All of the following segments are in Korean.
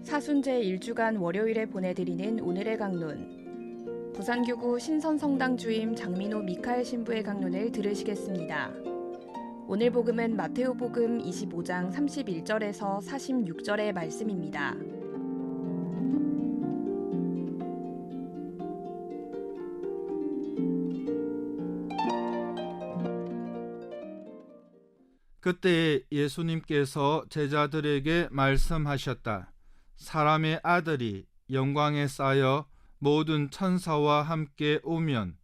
사순제 1주간 월요일에 보내드리는 오늘의 강론. 부산교구 신선성당 주임 장민호 미카엘 신부의 강론을 들으시겠습니다. 오늘 복음은 마테오복음 25장 31절에서 46절의 말씀입니다. 그때 예수님께서 제자들에게 말씀하셨다. 사람의 아들이 영광에 쌓여 모든 천사와 함께 오면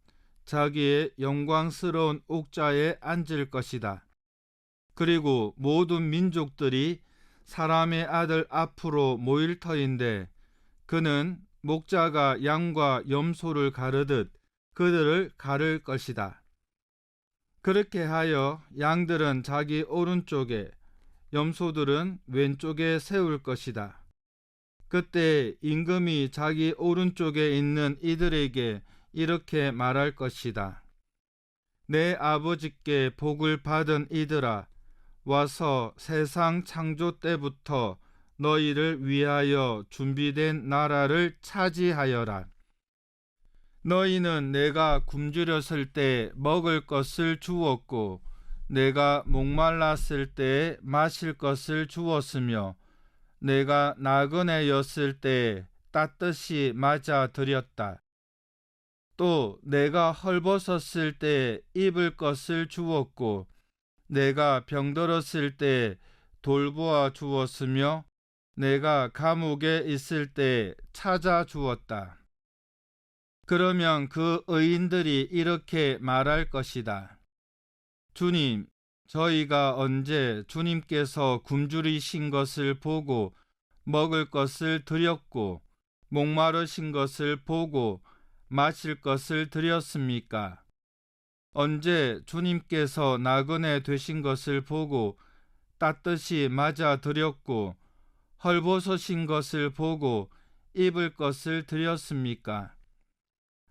자기의 영광스러운 옥좌에 앉을 것이다. 그리고 모든 민족들이 사람의 아들 앞으로 모일 터인데 그는 목자가 양과 염소를 가르듯 그들을 가를 것이다. 그렇게 하여 양들은 자기 오른쪽에 염소들은 왼쪽에 세울 것이다. 그때 임금이 자기 오른쪽에 있는 이들에게 이렇게 말할 것이다. 내 아버지께 복을 받은 이들아, 와서 세상 창조 때부터 너희를 위하여 준비된 나라를 차지하여라. 너희는 내가 굶주렸을 때 먹을 것을 주었고 내가 목말랐을 때 마실 것을 주었으며 내가 나그네였을 때 따뜻이 맞아 드렸다. 또 내가 헐벗었을 때 입을 것을 주었고 내가 병들었을 때 돌보아 주었으며 내가 감옥에 있을 때 찾아 주었다. 그러면 그 의인들이 이렇게 말할 것이다. 주님, 저희가 언제 주님께서 굶주리신 것을 보고 먹을 것을 드렸고 목마르신 것을 보고 마실 것을 드렸습니까? 언제 주님께서 나그네 되신 것을 보고 따뜻이 맞아 드렸고 헐벗으신 것을 보고 입을 것을 드렸습니까?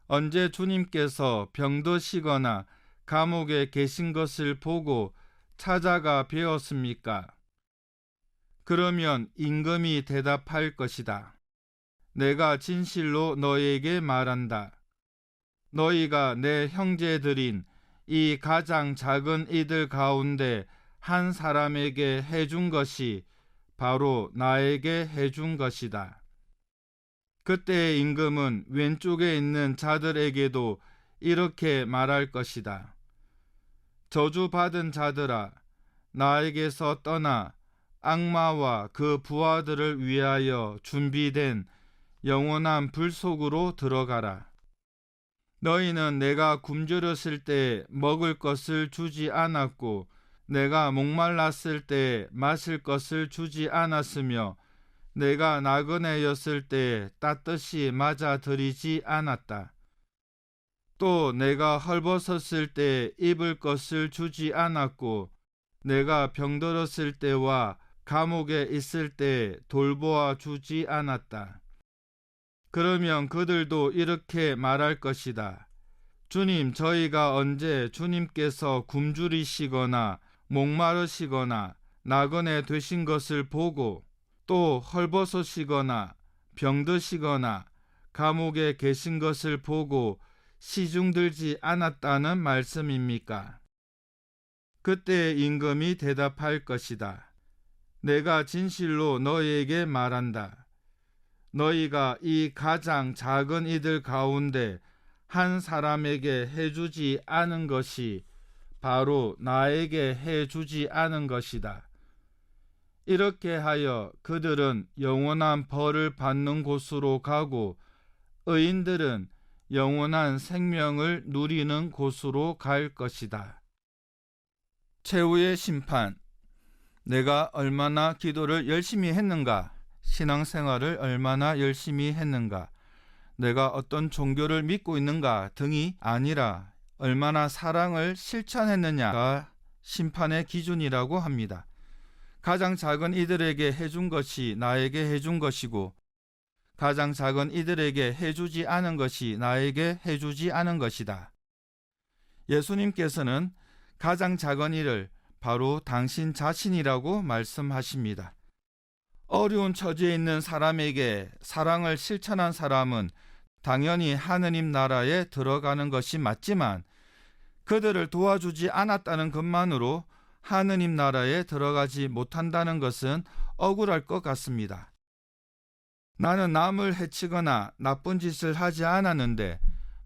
언제 주님께서 병드시거나 감옥에 계신 것을 보고 찾아가 배웠습니까? 그러면 임금이 대답할 것이다. 내가 진실로 너희에게 말한다. 너희가 내 형제들인 이 가장 작은 이들 가운데 한 사람에게 해준 것이 바로 나에게 해준 것이다. 그때 임금은 왼쪽에 있는 자들에게도 이렇게 말할 것이다. 저주받은 자들아, 나에게서 떠나 악마와 그 부하들을 위하여 준비된 영원한 불 속으로 들어가라. 너희는 내가 굶주렸을 때 먹을 것을 주지 않았고 내가 목말랐을 때 마실 것을 주지 않았으며 내가 나그네였을 때 따뜻이 맞아 드리지 않았다. 또 내가 헐벗었을 때 입을 것을 주지 않았고 내가 병들었을 때와 감옥에 있을 때 돌보아 주지 않았다. 그러면 그들도 이렇게 말할 것이다. 주님, 저희가 언제 주님께서 굶주리시거나 목마르시거나 나그네 되신 것을 보고 또 헐벗으시거나 병드시거나 감옥에 계신 것을 보고 시중들지 않았다는 말씀입니까? 그때 임금이 대답할 것이다. 내가 진실로 너희에게 말한다. 너희가 이 가장 작은 이들 가운데 한 사람에게 해주지 않은 것이 바로 나에게 해주지 않은 것이다. 이렇게 하여 그들은 영원한 벌을 받는 곳으로 가고 의인들은 영원한 생명을 누리는 곳으로 갈 것이다. 최후의 심판. 내가 얼마나 기도를 열심히 했는가? 신앙생활을 얼마나 열심히 했는가? 내가 어떤 종교를 믿고 있는가 등이 아니라 얼마나 사랑을 실천했느냐가 심판의 기준이라고 합니다. 가장 작은 이들에게 해준 것이 나에게 해준 것이고 가장 작은 이들에게 해주지 않은 것이 나에게 해주지 않은 것이다. 예수님께서는 가장 작은 일을 바로 당신 자신이라고 말씀하십니다. 어려운 처지에 있는 사람에게 사랑을 실천한 사람은 당연히 하느님 나라에 들어가는 것이 맞지만 그들을 도와주지 않았다는 것만으로 하느님 나라에 들어가지 못한다는 것은 억울할 것 같습니다. 나는 남을 해치거나 나쁜 짓을 하지 않았는데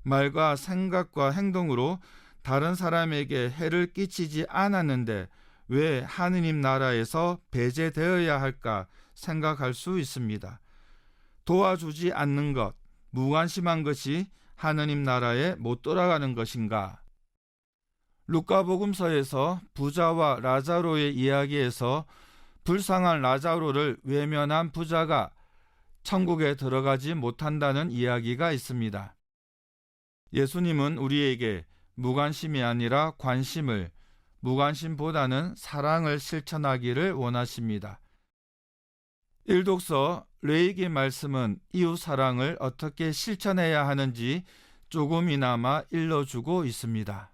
말과 생각과 행동으로 다른 사람에게 해를 끼치지 않았는데 왜 하느님 나라에서 배제되어야 할까 생각할 수 있습니다. 도와주지 않는 것, 무관심한 것이 하느님 나라에 못 돌아가는 것인가? 루카복음서에서 부자와 라자로의 이야기에서 불쌍한 라자로를 외면한 부자가 천국에 들어가지 못한다는 이야기가 있습니다. 예수님은 우리에게 무관심이 아니라 관심을, 무관심보다는 사랑을 실천하기를 원하십니다. 일독서 레이기 말씀은 이웃 사랑을 어떻게 실천해야 하는지 조금이나마 일러주고 있습니다.